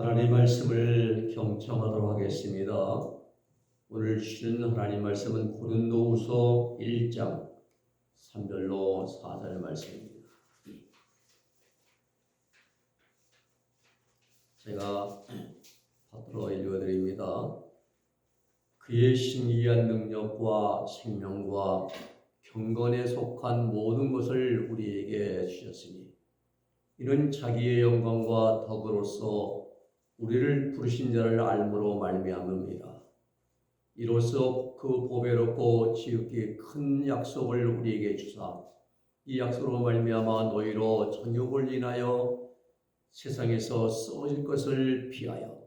하나님 말씀을 경청하도록 하겠습니다. 오늘 주시는 하나님 말씀은 고린도후서 1장 3절로 4절 말씀입니다. 제가 받들어 읽어드립니다. 그의 신기한 능력과 생명과 경건에 속한 모든 것을 우리에게 주셨으니 이는 자기의 영광과 덕으로서 우리를 부르신 자를 알므로 말미암음이라. 이로써 그 보배롭고 지극히 큰 약속을 우리에게 주사 이 약속으로 말미암아 너희로 정욕을 인하여 세상에서 썩어질 것을 피하여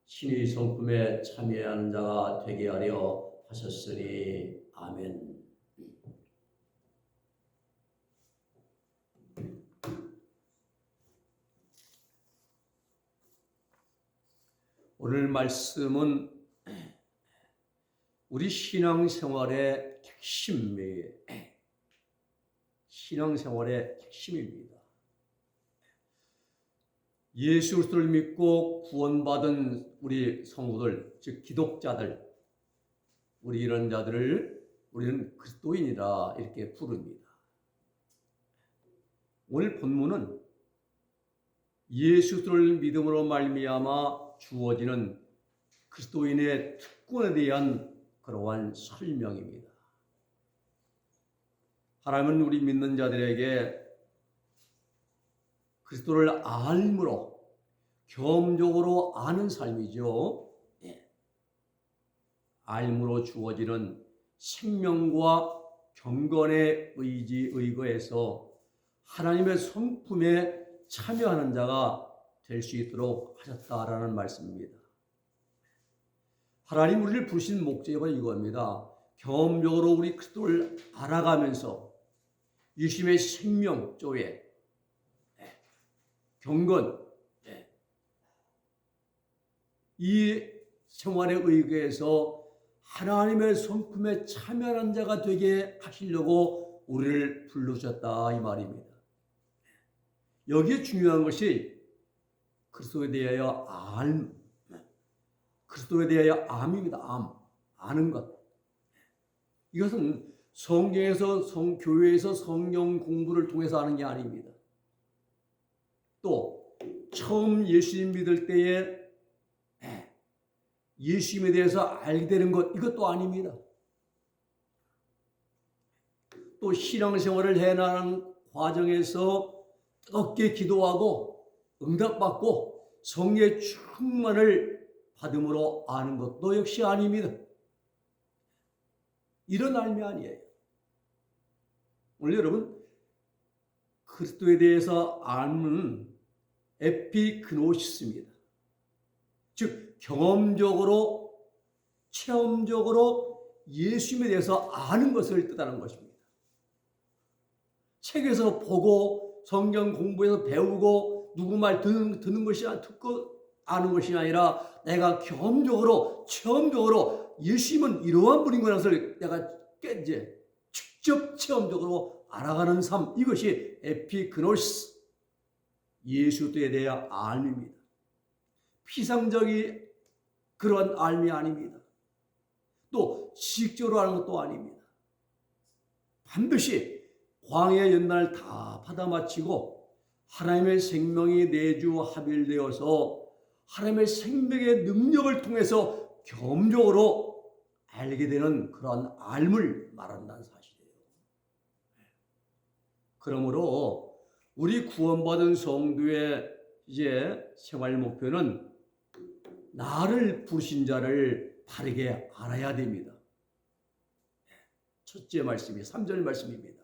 신의 성품에 참여하는 자가 되게 하려 하셨으니 아멘. 오늘 말씀은 우리 신앙생활의 핵심입니다. 예수 그리스도를 믿고 구원받은 우리 성도들, 즉 기독자들, 우리 이런 자들을 우리는 그리스도인이라 이렇게 부릅니다. 오늘 본문은 예수 그리스도를 믿음으로 말미암아 주어지는 그리스도인의 특권에 대한 그러한 설명입니다. 하나님은 우리 믿는 자들에게 그리스도를 알므로 경험적으로 아는 삶이죠. 알므로 주어지는 생명과 경건의 의거에서 하나님의 성품에 참여하는 자가 될 수 있도록 하셨다라는 말씀입니다. 하나님 우리를 부르신 목적이 바로 이겁니다. 경험적으로 우리 그리스도를 알아가면서 예수님의 생명 쪽에 경건 이 생활에 의거해서 하나님의 성품에 참여하는 자가 되게 하시려고 우리를 부르셨다 이 말입니다. 여기에 중요한 것이 그리스도에 대하여 그리스도에 대하여 암입니다. 아는 것. 이것은 성경에서 교회에서 성경 공부를 통해서 하는 게 아닙니다. 또 처음 예수님 믿을 때에 예수님에 대해서 알게 되는 것 이것도 아닙니다. 또 신앙생활을 해나가는 과정에서 뜨겁게 기도하고 응답받고 성령의 충만을 받음으로 아는 것도 역시 아닙니다. 이런 알미 아니에요. 오늘 여러분 그리스도에 대해서 아는 에피그노시스입니다. 즉 경험적으로 체험적으로 예수님에 대해서 아는 것을 뜻하는 것입니다. 책에서 보고 성경 공부해서 배우고 누구 말 듣는 것이 듣고 아는 것이 아니라 내가 경험적으로 체험적으로 예수님은 이러한 분인 것을 내가 이제 직접 체험적으로 알아가는 삶, 이것이 에피그노시스, 예수에 대한 알미입니다. 피상적인 그런 알미 아닙니다. 또 지식적으로 하는 것도 아닙니다. 반드시 광야 연단을 다 받아 마치고 하나님의 생명이 내주 합일되어서 하나님의 생명의 능력을 통해서 경험적으로 알게 되는 그런 알을 말한다는 사실이에요. 그러므로 우리 구원받은 성도의 이제 생활 목표는 나를 부르신 자를 바르게 알아야 됩니다. 첫째 말씀이 3절 말씀입니다.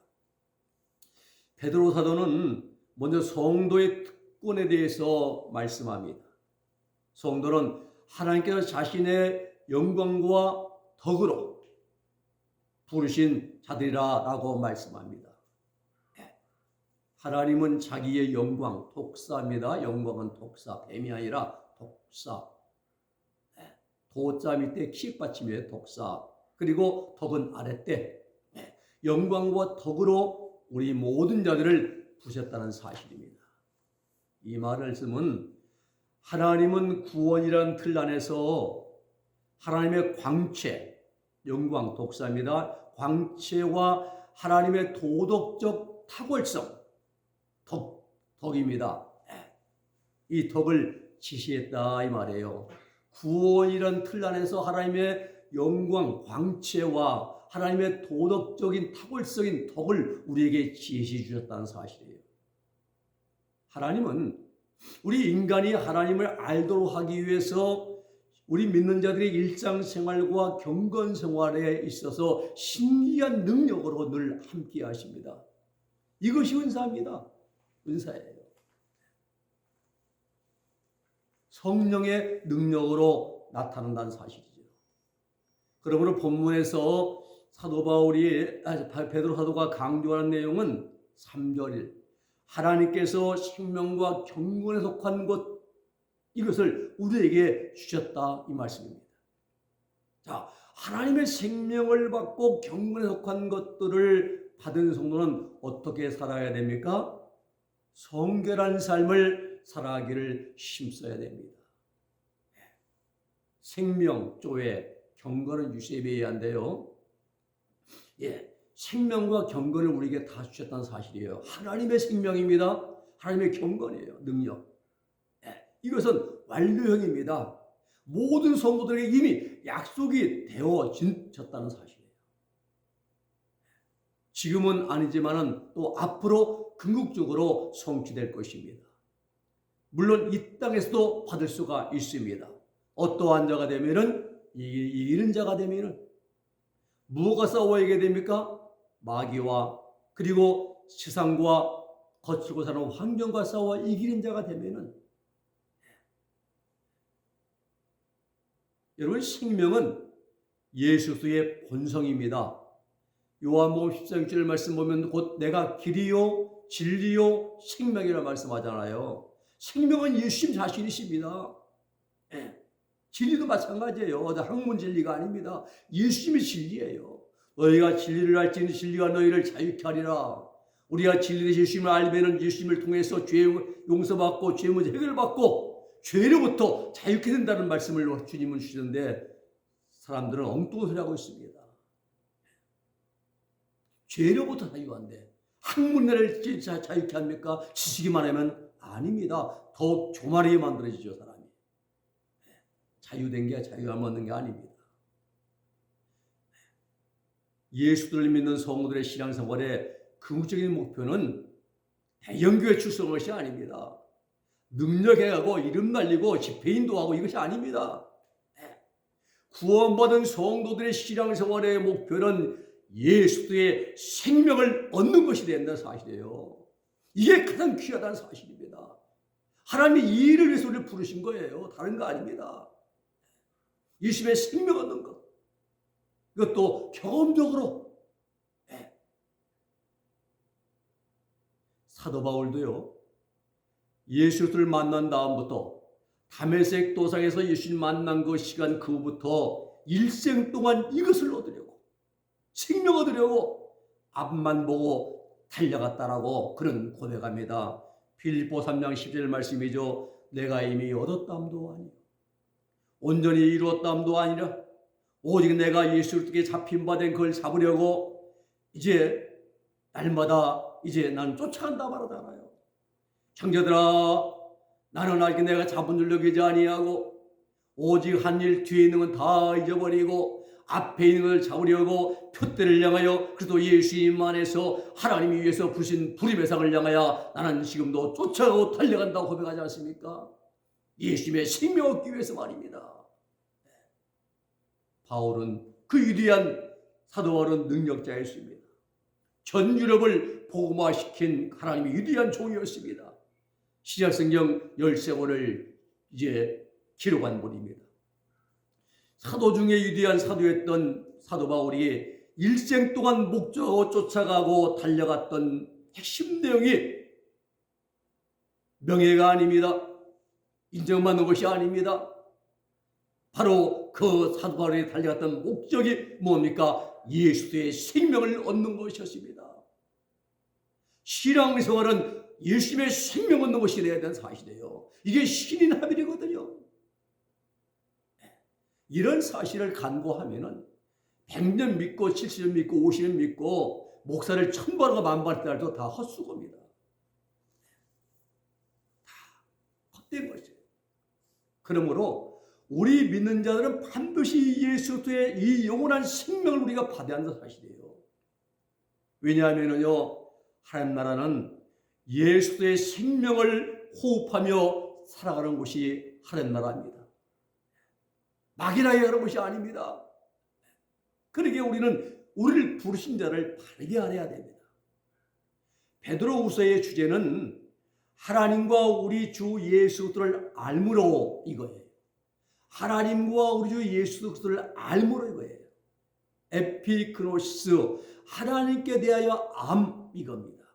베드로 사도는 먼저 성도의 특권에 대해서 말씀합니다. 성도는 하나님께서 자신의 영광과 덕으로 부르신 자들이라고 말씀합니다. 하나님은 자기의 영광, 독사입니다. 영광은 독사, 뱀이 아니라 독사. 도자 밑에 키읔받침이에요. 독사. 그리고 덕은 아랫대. 영광과 덕으로 우리 모든 자들을 부르셨다는 사실입니다. 이 말씀은 하나님은 구원이라는 틀 안에서 하나님의 광채, 영광, 독사입니다. 광채와 하나님의 도덕적 탁월성, 덕입니다. 이 덕을 지시했다 이 말이에요. 구원이란 틀 안에서 하나님의 영광, 광채와 하나님의 도덕적인 탁월성인 덕을 우리에게 지시해 주셨다는 사실이에요. 하나님은 우리 인간이 하나님을 알도록 하기 위해서 우리 믿는 자들의 일상생활과 경건생활에 있어서 신기한 능력으로 늘 함께 하십니다. 이것이 은사입니다. 은사예요. 성령의 능력으로 나타난다는 사실이죠. 그러므로 본문에서 사도 바울이 베드로 사도가 강조하는 내용은 3절 하나님께서 생명과 경건에 속한 것 이것을 우리에게 주셨다 이 말씀입니다. 자, 하나님의 생명을 받고 경건에 속한 것들을 받은 성도는 어떻게 살아야 됩니까? 성결한 삶을 살아가기를 힘써야 됩니다. 생명, 조회, 경건은 유세비해야 한데요. 생명과 경건을 우리에게 다 주셨다는 사실이에요. 하나님의 생명입니다. 하나님의 경건이에요. 능력. 이것은 완료형입니다. 모든 성도들에게 이미 약속이 되어졌다는 사실이에요. 지금은 아니지만은 또 앞으로 궁극적으로 성취될 것입니다. 물론 이 땅에서도 받을 수가 있습니다. 어떠한 자가 되면은 이기는 자가 되면은 무엇과 싸워야 됩니까? 마귀와 그리고 세상과 거칠고 사는 환경과 싸워 이기는 자가 되면은 여러분 생명은 예수 그리스도의 본성입니다. 요한복음 14절 말씀 보면 곧 내가 길이요 진리요 생명이라 말씀하잖아요. 생명은 예수님 자신이십니다. 진리도 마찬가지예요. 학문 진리가 아닙니다. 예수님이 진리예요. 너희가 진리를 알지니 진리가 너희를 자유케 하리라. 우리가 진리의 예수님을 알면 예수님을 통해서 죄 용서받고 죄 문제 해결받고 죄로부터 자유케 된다는 말씀을 주님은 주시는데 사람들은 엉뚱한 소리 하고 있습니다. 죄로부터 자유한데 학문을 자유케 합니까? 지식이만 하면 아닙니다. 더욱 조마리게 만들어지죠 사람이. 자유된 게 자유가 얻는 게 아닙니다. 예수를 믿는 성도들의 신앙생활의 궁극적인 목표는 대형교회 출석한 것이 아닙니다. 능력해가고 이름 날리고 집회 인도하고 이것이 아닙니다. 구원받은 성도들의 신앙생활의 목표는 예수의 생명을 얻는 것이 된다는 사실이에요. 이게 가장 귀하다는 사실입니다. 하나님이 이 일을 위해서 우리를 부르신 거예요. 다른 거 아닙니다. 예수의 생명 얻는 것. 이것도 경험적으로. 사도 바울도요. 예수를 만난 다음부터 다메섹 도상에서 예수님 만난 그 시간 그 후부터 일생 동안 이것을 얻으려고 생명 얻으려고 앞만 보고 달려갔다라고 그런 고백합니다. 빌립보 3장 10절 말씀이죠. 내가 이미 얻었담도 아니요 온전히 이루었담도 아니라 오직 내가 예수께 잡힌 바 된 그걸 잡으려고 이제 날마다 이제 난 쫓아간다 말하잖아요. 형제들아 나는 아직 내가 잡은 줄 여기지 아니하고 오직 한 일 뒤에 있는 건 다 잊어버리고 앞에 있는 걸 잡으려고 표대를 향하여 그리스도 예수님 안에서 하나님이 위해서 부신 불임의 상을 향하여 나는 지금도 쫓아가고 달려간다고 고백하지 않습니까? 예수님의 생명 얻기 위해서 말입니다. 바울은 그 위대한 사도 바울은 능력자였습니다. 전 유럽을 복음화시킨 하나님의 위대한 종이었습니다. 신약성경 13권을 이제 기록한 분입니다. 사도 중에 위대한 사도였던 사도 바울이 일생 동안 목적으로 쫓아가고 달려갔던 핵심 내용이 명예가 아닙니다. 인정받는 것이 아닙니다. 바로 그 사도 바울이 달려갔던 목적이 뭡니까? 예수의 생명을 얻는 것이었습니다. 신앙생활은 예수님의 생명 얻는 것이 되어야 되는 사실이에요. 이게 신인 합일이거든요. 이런 사실을 간구하면은 100년 믿고 70년 믿고 50년 믿고 목사를 천번하고 만번할 때도 다 헛수고입니다. 다 헛된 것이에요. 그러므로 우리 믿는 자들은 반드시 예수 그리스도의 이 영원한 생명을 우리가 받아야 한다는 사실이에요. 왜냐하면요, 하나님 나라는 예수 그리스도의 생명을 호흡하며 살아가는 곳이 하나님 나라입니다. 막연하게 가는 것이 아닙니다. 그러기에 우리는 우리를 부르신 자를 바르게 알아야 됩니다. 베드로후서의 주제는 하나님과 우리 주 예수 그리스도를 알므로 이거예요. 하나님과 우리 주 예수 그리스도를 알므로 이거예요. 에피그노시스, 하나님께 대하여 암 이겁니다.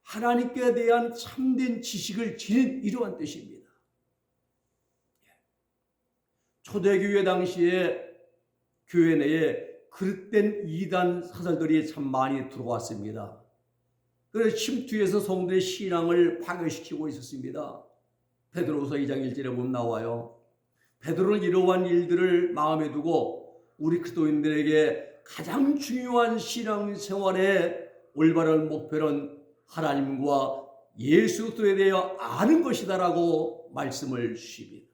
하나님께 대한 참된 지식을 지닌 이러한 뜻입니다. 초대교회 당시에 교회 내에 그릇된 이단 사설들이 참 많이 들어왔습니다. 그래서 침투해서 성도의 신앙을 파괴시키고 있었습니다. 베드로후서 2장 1절에 보면 나와요. 베드로는 이러한 일들을 마음에 두고 우리 그리스도인들에게 가장 중요한 신앙생활의 올바른 목표는 하나님과 예수 그리스도에 대하여 아는 것이다라고 말씀을 주십니다.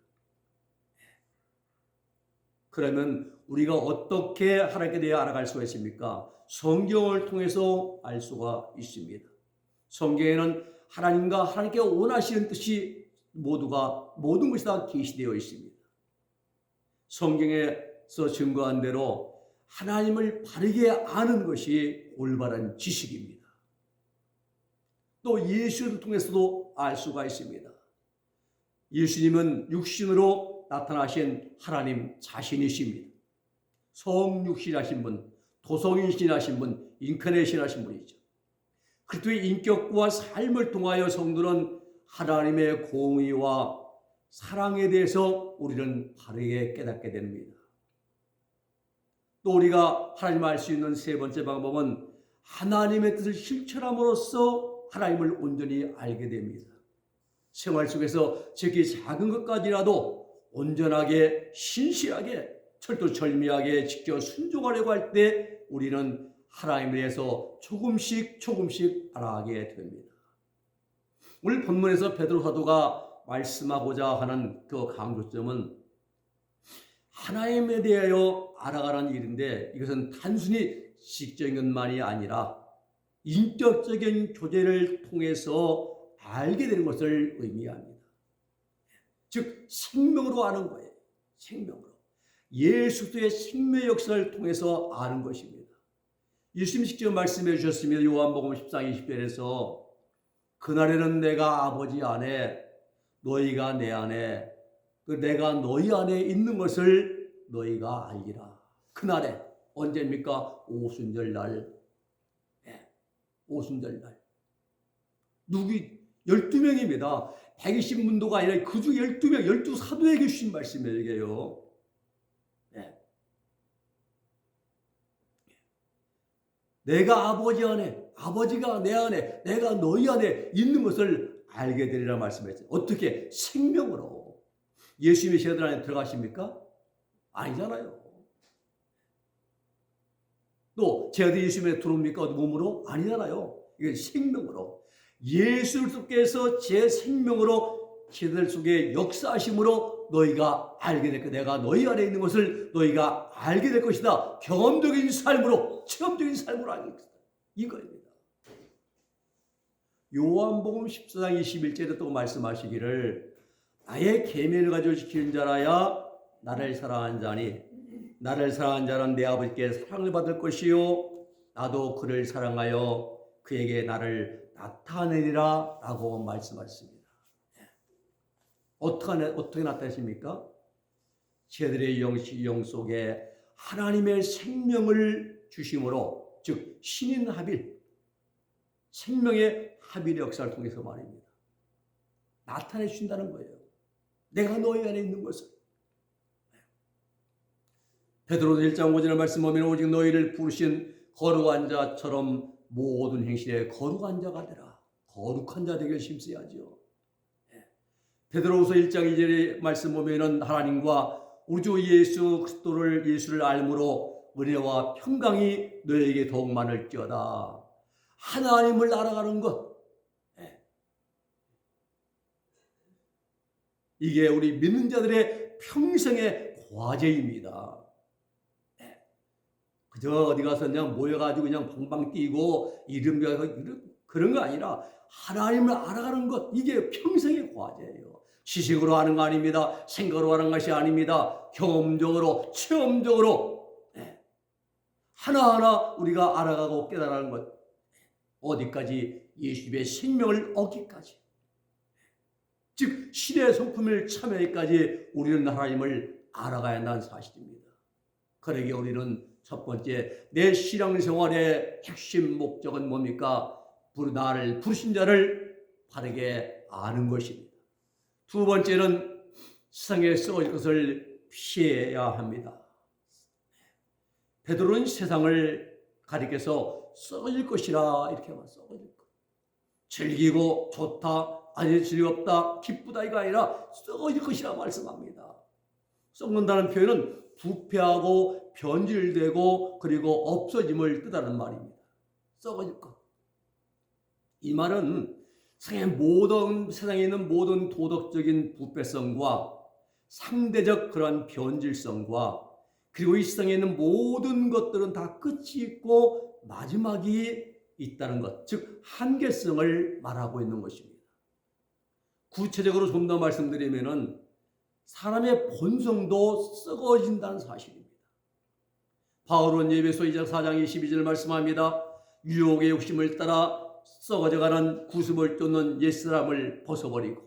그러면 우리가 어떻게 하나님께 대해 알아갈 수가 있습니까? 성경을 통해서 알 수가 있습니다. 성경에는 하나님과 하나님께 원하시는 뜻이 모든 것이 다 계시되어 있습니다. 성경에서 증거한 대로 하나님을 바르게 아는 것이 올바른 지식입니다. 또 예수를 통해서도 알 수가 있습니다. 예수님은 육신으로 나타나신 하나님 자신이십니다. 성육신하신 분, 도성인신하신 분, 인카네이션하신 분이죠. 그리스도의 인격과 삶을 통하여 성도는 하나님의 공의와 사랑에 대해서 우리는 바르게 깨닫게 됩니다. 또 우리가 하나님을 알 수 있는 세 번째 방법은 하나님의 뜻을 실천함으로써 하나님을 온전히 알게 됩니다. 생활 속에서 지극히 작은 것까지라도 온전하게 신실하게 철두철미하게 지켜 순종하려고 할 때 우리는 하나님에 대해서 조금씩 알아가게 됩니다. 오늘 본문에서 베드로 사도가 말씀하고자 하는 그 강조점은 하나님에 대하여 알아가는 일인데 이것은 단순히 지식적인 것만이 아니라 인격적인 교제를 통해서 알게 되는 것을 의미합니다. 즉 생명으로 아는 거예요. 생명으로. 예수 그리스도의 생명 역사를 통해서 아는 것입니다. 예수님이 직접 말씀해 주셨습니다. 요한복음 14장 20절에서 그날에는 내가 아버지 안에 너희가 내 안에 내가 너희 안에 있는 것을 너희가 알리라. 그날에 언제입니까? 오순절날. 네, 오순절날. 누구 12명입니다. 120문도가 아니라 그중 12명, 12사도에게 주신 말씀이에요. 이게요. 네. 내가 아버지 안에, 아버지가 내 안에, 내가 너희 안에 있는 것을 알게 되리라 말씀했어요. 어떻게? 생명으로. 예수님이 제자들 안에 들어가십니까? 아니잖아요. 또 제자들이 예수님에 들어옵니까? 몸으로? 아니잖아요. 이게 생명으로. 예수께서 제 생명으로 제자들 속에 역사하심으로 너희가 알게 될 것이다. 내가 너희 안에 있는 것을 너희가 알게 될 것이다. 경험적인 삶으로, 체험적인 삶으로 알게 될 것이다. 이거입니다. 요한복음 14장 21절에 또 말씀하시기를 나의 계명을 가지고 지키는 자라야 나를 사랑한 자니 나를 사랑한 자는 내 아버지께 사랑을 받을 것이요 나도 그를 사랑하여 그에게 나를 나타내리라 라고 말씀하셨습니다. 어떻게 나타내십니까? 제들의 영 속에 하나님의 생명을 주심으로 즉 신인 하빌 생명의 하빌의 역사를 통해서 말입니다. 나타내 주신다는 거예요. 내가 너희 안에 있는 것을. 베드로서 1장 5절의 말씀 보면 오직 너희를 부르신 거룩한 자처럼 모든 행실에 거룩한 자가 되라. 거룩한 자 되길 힘써야죠. 베드로서 1장 2절의 말씀 보면은 하나님과 우리 주 예수를 알므로 은혜와 평강이 너에게 더욱 많을지어다. 하나님을 알아가는 것, 이게 우리 믿는 자들의 평생의 과제입니다. 그저 어디 가서 그냥 모여가지고 그냥 방방 뛰고 이름 배워서 그런 거 아니라 하나님을 알아가는 것, 이게 평생의 과제예요. 지식으로 하는 거 아닙니다. 생각으로 하는 것이 아닙니다. 경험적으로, 체험적으로 하나하나 우리가 알아가고 깨달아가는 것, 어디까지? 예수님의 생명을 얻기까지, 즉 신의 성품을 참여하기까지 우리는 하나님을 알아가야 한다는 사실입니다. 그러기에 우리는 첫 번째, 내 신앙생활의 핵심 목적은 뭡니까? 나를 부르신 자를 바르게 아는 것입니다. 두 번째는 세상에 썩어질 것을 피해야 합니다. 베드로는 세상을 가리켜서 썩어질 것이라 이렇게 말합니다. 썩어질 것. 즐기고 좋다, 아니 즐겁다, 기쁘다 이가 아니라 썩어질 것이라 말씀합니다. 썩는다는 표현은 부패하고 변질되고 그리고 없어짐을 뜻하는 말입니다. 썩어질 것. 이 말은 세상에 있는 모든 도덕적인 부패성과 상대적 그런 변질성과 그리고 이 세상에 있는 모든 것들은 다 끝이 있고 마지막이 있다는 것, 즉 한계성을 말하고 있는 것입니다. 구체적으로 좀 더 말씀드리면은 사람의 본성도 썩어진다는 사실입니다. 바울은 에베소 2장 4장 22절 말씀합니다. 유혹의 욕심을 따라 썩어져가는 구습을 쫓는 옛사람을 벗어버리고,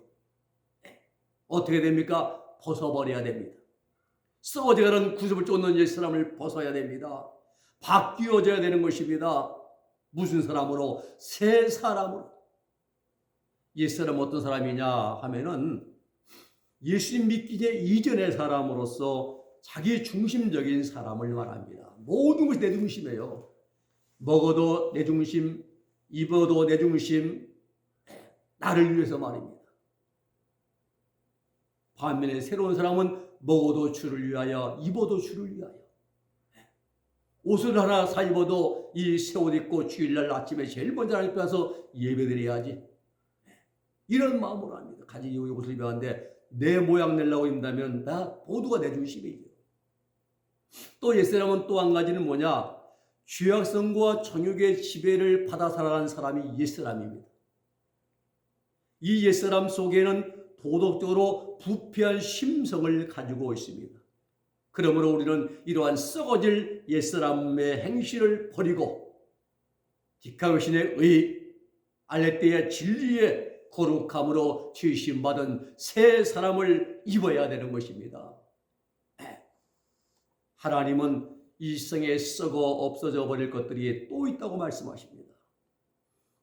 어떻게 됩니까? 벗어버려야 됩니다. 썩어져가는 구습을 쫓는 옛사람을 벗어야 됩니다. 바뀌어져야 되는 것입니다. 무슨 사람으로? 새 사람으로. 옛사람 어떤 사람이냐 하면은 예수님 믿기 이전의 사람으로서 자기 중심적인 사람을 말합니다. 모든 것이 내 중심이에요. 먹어도 내 중심, 입어도 내 중심, 나를 위해서 말입니다. 반면에 새로운 사람은 먹어도 주를 위하여, 입어도 주를 위하여. 옷을 하나 사 입어도 이 새 옷 입고 주일날 아침에 제일 먼저 하나님 앞에 가서 예배드려야지. 이런 마음으로 합니다. 가지 옷을 입었는데 내 모양 내려고 입는다면 나 모두가 내 중심이에요. 또 옛사람은 또 한 가지는 뭐냐? 죄악성과 정욕의 지배를 받아 살아가는 사람이 옛사람입니다. 이 옛사람 속에는 도덕적으로 부패한 심성을 가지고 있습니다. 그러므로 우리는 이러한 썩어질 옛사람의 행실을 버리고 디카요신의 의, 알레the의 진리의 거룩함으로 지으심받은 새 사람을 입어야 되는 것입니다. 하나님은 이 세상에 썩어 없어져 버릴 것들이 또 있다고 말씀하십니다.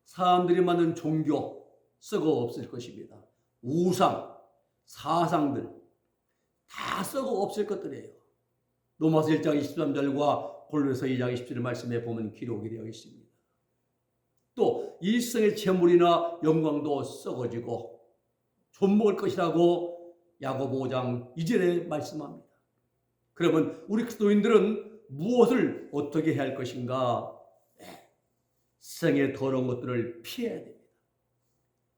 사람들이 만든 종교 썩어 없을 것입니다. 우상, 사상들 다 썩어 없을 것들이에요. 로마서 1장 23절과 골로새 2장 27절 말씀에 보면 기록이 되어 있습니다. 또 이 세상의 재물이나 영광도 썩어지고 존먹을 것이라고 야고보 5장 2절에 말씀합니다. 그러면 우리 그리스도인들은 무엇을 어떻게 해야 할 것인가? 세상의 더러운 것들을 피해야 됩니다.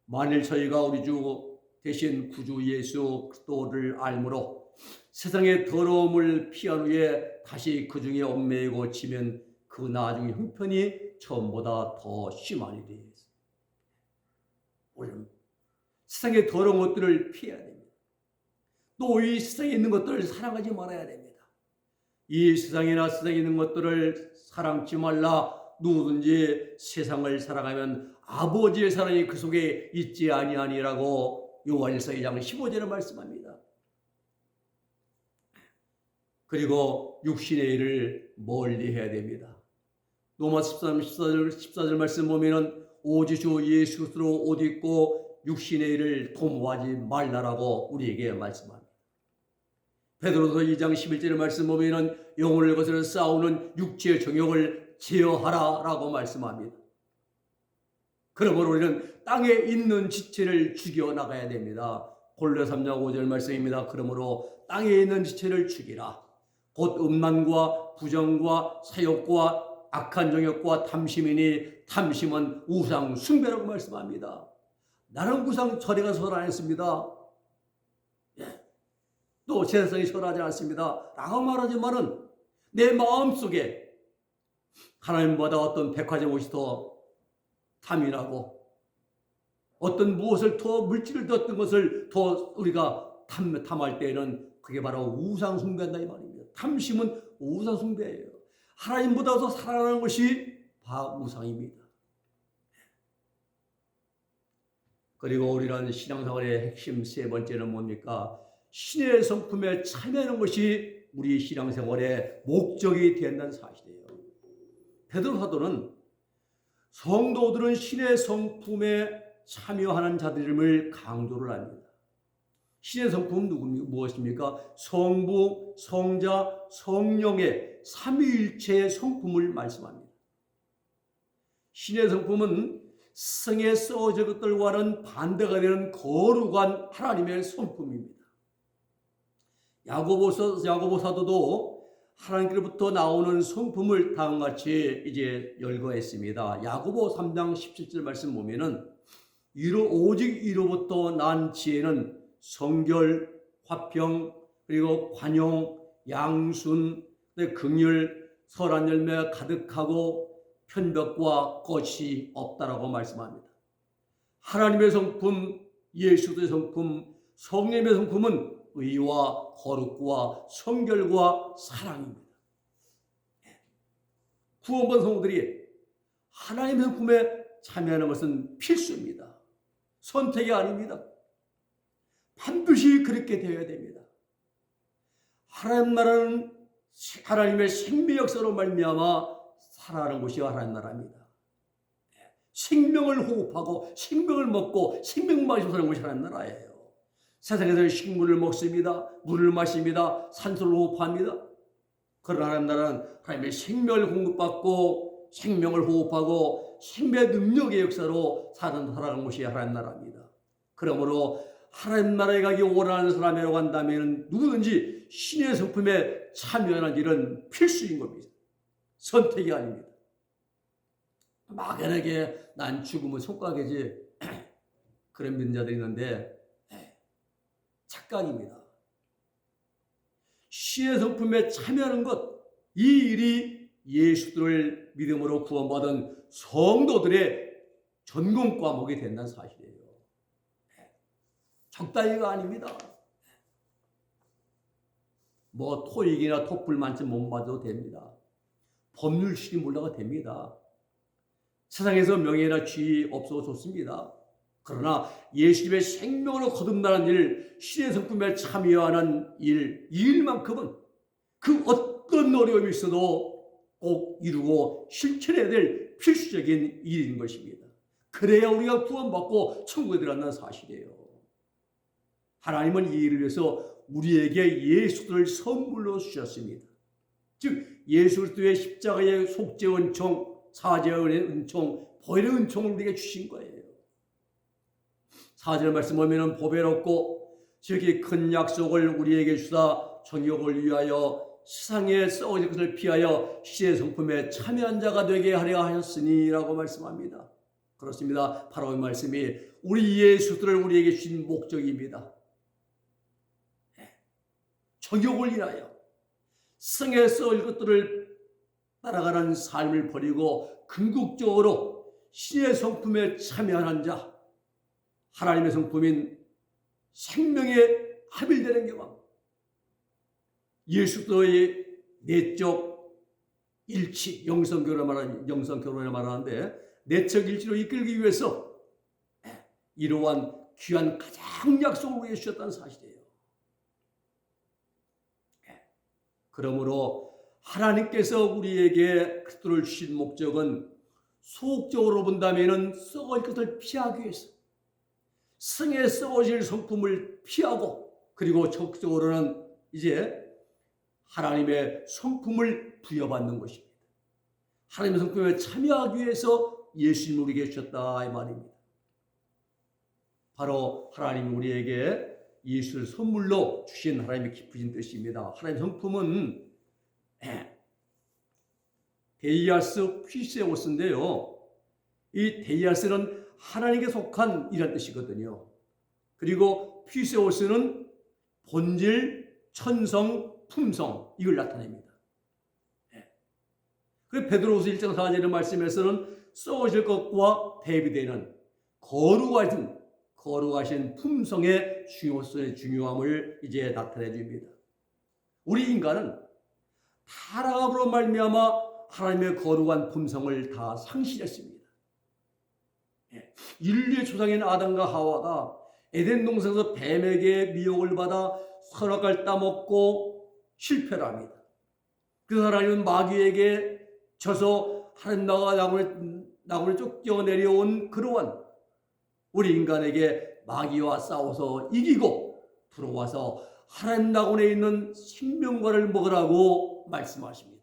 만일 저희가 우리 주 대신 구주 예수 그리스도를 알므로 세상의 더러움을 피한 후에 다시 그 중에 얽매이고 지면 그 나중에 형편이 처음보다 더 심하니 되겠습니다. 우리는 세상의 더러운 것들을 피해야 됩니다. 또 이 세상에 있는 것들을 사랑하지 말아야 됩니다. 이 세상에 있는 것들을 사랑치 말라. 누구든지 세상을 사랑하면 아버지의 사랑이 그 속에 있지 아니하니라고 요한일서 2장 15절에 말씀합니다. 그리고 육신의 일을 멀리 해야 됩니다. 로마 14절 말씀 보면은 오직 주 예수 그리스도로 옷 입고 육신의 일을 도모하지 말라라고 우리에게 말씀합니다. 베드로서 2장 11절의 말씀 보면은 영혼을 거스려 싸우는 육체의 정욕을 제어하라라고 말씀합니다. 그러므로 우리는 땅에 있는 지체를 죽여 나가야 됩니다. 골로새 3장 5절 말씀입니다. 그러므로 땅에 있는 지체를 죽이라. 곧 음란과 부정과 사욕과 악한 정욕과 탐심이니 탐심은 우상 숭배라고 말씀합니다. 나는 우상 절에 가서 절 안 했습니다. 또 제사상에 절하지 않습니다. 라고 말하지만은 내 마음속에 하나님보다 어떤 백화점 옷이 더 탐이 나고 어떤 무엇을 더 물질을 더 어떤 것을 더 우리가 탐할 때에는 그게 바로 우상 숭배한다 이 말입니다. 탐심은 우상 숭배예요. 하나님보다 더 사랑하는 것이 우상입니다. 그리고 우리는 신앙생활의 핵심 세 번째는 뭡니까? 신의 성품에 참여하는 것이 우리 신앙생활의 목적이 된다는 사실이에요. 베드로 사도는 성도들은 신의 성품에 참여하는 자들임을 강조를 합니다. 신의 성품은 무엇입니까? 성부, 성자, 성령의 삼위일체의 성품을 말씀합니다. 신의 성품은 성에 써진 것들과는 반대가 되는 거룩한 하나님의 성품입니다. 야고보 사도도 하나님께로부터 나오는 성품을 다음과 같이 이제 열거했습니다. 야고보 3장 17절 말씀 보면은 오직 이로부터 난 지혜는 성결, 화평, 그리고 관용, 양순, 긍휼, 선한 열매가 가득하고 편벽과 것이 없다라고 말씀합니다. 하나님의 성품, 예수의 성품, 성령의 성품은 의와 거룩과 성결과 사랑입니다. 구원받은 성도들이 하나님의 성품에 참여하는 것은 필수입니다. 선택이 아닙니다. 반드시 그렇게 되어야 됩니다. 하나님 나라는 하나님의 생명 역사로 말미암아 살아가는 곳이 하나님 나라입니다. 생명을 호흡하고 생명을 먹고 생명 마시고 사는 곳이 하나님 나라예요. 세상에서는 식물을 먹습니다. 물을 마십니다. 산소를 호흡합니다. 그러나 하나님 나라는 하나님의 생명을 공급받고 생명을 호흡하고 생명의 능력의 역사로 살아가는 곳이 하나님 나라입니다. 그러므로 하나님 나라에 가기 원하는 사람이라고 한다면 누구든지 신의 성품에 참여하는 일은 필수인 겁니다. 선택이 아닙니다. 막연하게 난 죽으면 속가게지 그런 믿는 자들이 있는데 착각입니다. 신의 성품에 참여하는 것, 이 일이 예수들을 믿음으로 구원받은 성도들의 전공 과목이 된다는 사실이에요. 적당히가 아닙니다. 뭐 토익이나 토플 만점 못 받아도 됩니다. 법률 시험 올라가 됩니다. 세상에서 명예나 지위 없어도 좋습니다. 그러나 예수님의 생명으로 거듭나는 일, 신의 성품에 참여하는 일, 이 일만큼은 그 어떤 어려움이 있어도 꼭 이루고 실천해야 될 필수적인 일인 것입니다. 그래야 우리가 구원받고 천국에 들어간다는 사실이에요. 하나님은 이 일을 위해서 우리에게 예수를 선물로 주셨습니다. 즉 예수 그리스도의 십자가의 속죄 은총, 사죄의 은총, 보혈의 은총을 우리에게 주신 거예요. 4절 말씀 보면 보배롭고 지극히 큰 약속을 우리에게 주사 정욕을 위하여 세상에 썩어질 것을 피하여 신의 성품에 참여한 자가 되게 하려 하였으니 라고 말씀합니다. 그렇습니다. 바로 이 말씀이 우리 예수들을 우리에게 주신 목적입니다. 정욕을 인하여 성에 썩을 것들을 따라가는 삶을 버리고 궁극적으로 신의 성품에 참여하는 자, 하나님의 성품인 생명에 합일되는 경험, 예수도의 내적 일치, 영성결혼을 말하는데 내적 일치로 이끌기 위해서 이러한 귀한 가장 약속을 위해 주셨다는 사실이에요. 그러므로 하나님께서 우리에게 그리스도를 주신 목적은 소극적으로 본다면 썩을 것을 피하기 위해서 성에 썩어질 성품을 피하고 그리고 적극적으로는 이제 하나님의 성품을 부여받는 것입니다. 하나님의 성품에 참여하기 위해서 예수님을 우리에게 주셨다 이 말입니다. 바로 하나님이 우리에게 예수를 선물로 주신 하나님의 깊으신 뜻입니다. 하나님의 성품은 데이아스 피세오스인데요. 이 데이아스는 하나님께 속한 이란 뜻이거든요. 그리고 피세오스는 본질, 천성, 품성 이걸 나타냅니다. 그 베드로후서 1장 4절의 말씀에서는 썩어질 것과 대비되는 거룩하신 품성의 중요함을 이제 나타내 줍니다. 우리 인간은 타락으로 말미암아 하나님의 거룩한 품성을 다 상실했습니다. 인류의 조상인 아담과 하와가 에덴 동산에서 뱀에게 미혹을 받아 선악과를 따먹고 실패를 합니다. 그래서 하나님은 마귀에게 져서 하나님 나무를 쫓겨 내려온 그러한 우리 인간에게 마귀와 싸워서 이기고 들어와서 하나님 낙원에 있는 생명과를 먹으라고 말씀하십니다.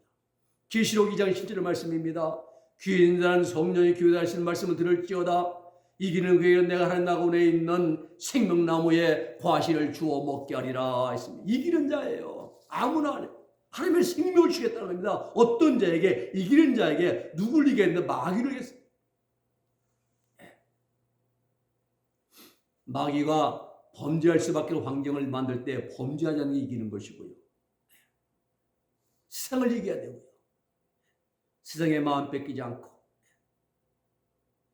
계시록 2장 10절의 말씀입니다. 귀 있는 자는 성령이 교회하시는 말씀을 들을지어다. 이기는 그에게 내가 하나님 낙원에 있는 생명나무의 과실을 주어 먹게 하리라 했습니다. 이기는 자예요. 아무나 안 해요. 하나님의 생명을 주겠다는 겁니다. 어떤 자에게? 이기는 자에게. 누굴 이기겠는데? 마귀를 이겼어요. 마귀가 범죄할 수밖에 없는 환경을 만들 때 범죄하지 않는 게 이기는 것이고요. 세상을 이겨야 되고요. 세상의 마음 뺏기지 않고.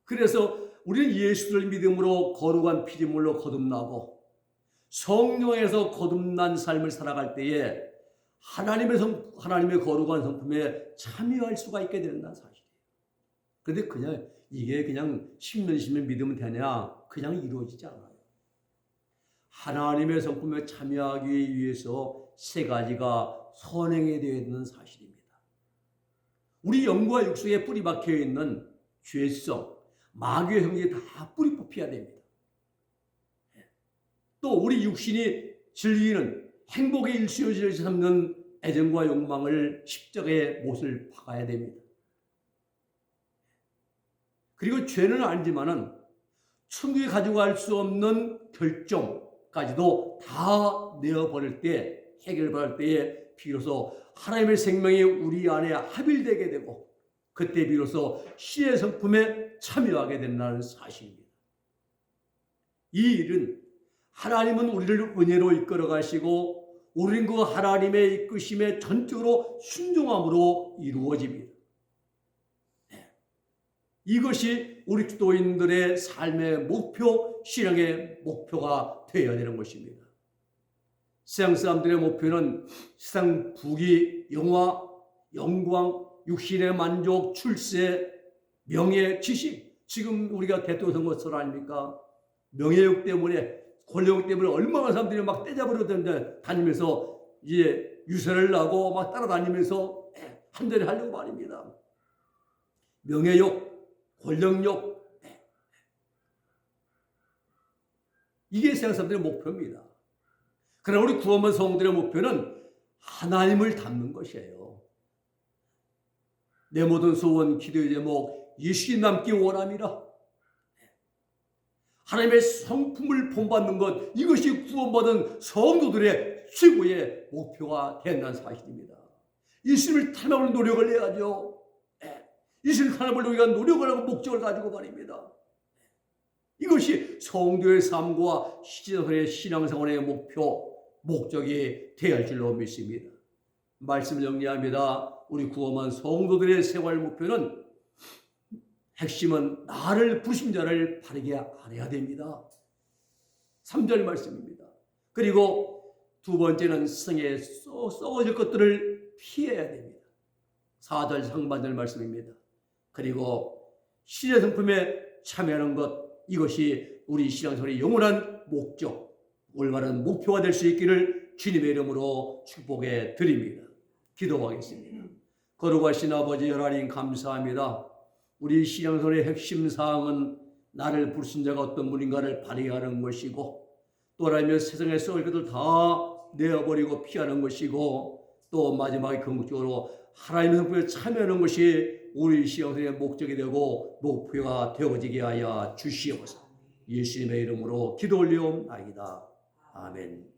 그래서 우리는 예수를 믿음으로 거룩한 피조물로 거듭나고 성령에서 거듭난 삶을 살아갈 때에 하나님의 거룩한 성품에 참여할 수가 있게 된다는 사실이에요. 그런데 이게 그냥 심는 믿으면 되냐? 그냥 이루어지지 않아요. 하나님의 성품에 참여하기 위해서 세 가지가 선행해야 되는 사실입니다. 우리 영과 육속에 뿌리 박혀 있는 죄성, 마귀의 형질이 다 뿌리 뽑혀야 됩니다. 또 우리 육신이 즐기는 행복의 일시효지를 삼는 애정과 욕망을 십자가의 못을 박아야 됩니다. 그리고 죄는 아니지만은 천국에 가져갈 수 없는 결정까지도 다 내어버릴 때, 해결받을 때에 비로소 하나님의 생명이 우리 안에 합일되게 되고 그때 비로소 신의 성품에 참여하게 된다는 사실입니다. 이 일은 하나님은 우리를 은혜로 이끌어 가시고 우리는 그 하나님의 이끄심에 전적으로 순종함으로 이루어집니다. 이것이 우리 기도인들의 삶의 목표, 신앙의 목표가 되어야 되는 것입니다. 세상 사람들의 목표는 세상 부귀, 영화, 영광, 육신의 만족, 출세, 명예, 지식. 지금 우리가 대통령 선거 설 아닙니까? 명예욕 때문에, 권력욕 때문에 얼마나 사람들이 막 떼잡으려 다니면서 이제 유세를 나고 막 따라다니면서 한 자리 하려고 말입니다. 명예욕, 권력욕. 이게 세상 사람들의 목표입니다. 그러나 우리 구원받은 성도들의 목표는 하나님을 닮는 것이에요. 내 모든 소원, 기도의 제목, 예수님 닮기 원함이라. 하나님의 성품을 본받는 것, 이것이 구원받은 성도들의 최고의 목표가 된다는 사실입니다. 예수님을 닮아볼 노력을 해야죠. 예수님을 닮아보려고 위한 노력을 하고 목적을 가지고 말입니다. 이것이 성도의 삶과 시대의 신앙생활의 목적이 되어야 할 줄로 믿습니다. 말씀을 정리합니다. 우리 구원한 성도들의 생활 목표는 핵심은 나를 부르신 자를 바르게 알아야 됩니다. 3절 말씀입니다. 그리고 두 번째는 세상에 썩어질 것들을 피해야 됩니다. 4절 상반절 말씀입니다. 그리고 신의 성품에 참여하는 것, 이것이 우리 신앙생활의 영원한 목적, 올바른 목표가 될 수 있기를 주님의 이름으로 축복해 드립니다. 기도하겠습니다. 거룩하신 아버지 하나님 감사합니다. 우리 신앙생활의 핵심 사항은 나를 부르신 자가 어떤 분인가를 발휘하는 것이고 또 하나님의 세상에 썩을 것들 다 내어버리고 피하는 것이고 또 마지막에 궁극적으로 하나님의 성품에 참여하는 것이 우리 신앙생활의 목적이 되고 목표가 되어지게 하여 주시옵소서. 예수님의 이름으로 기도 올리옵나이다. 아멘.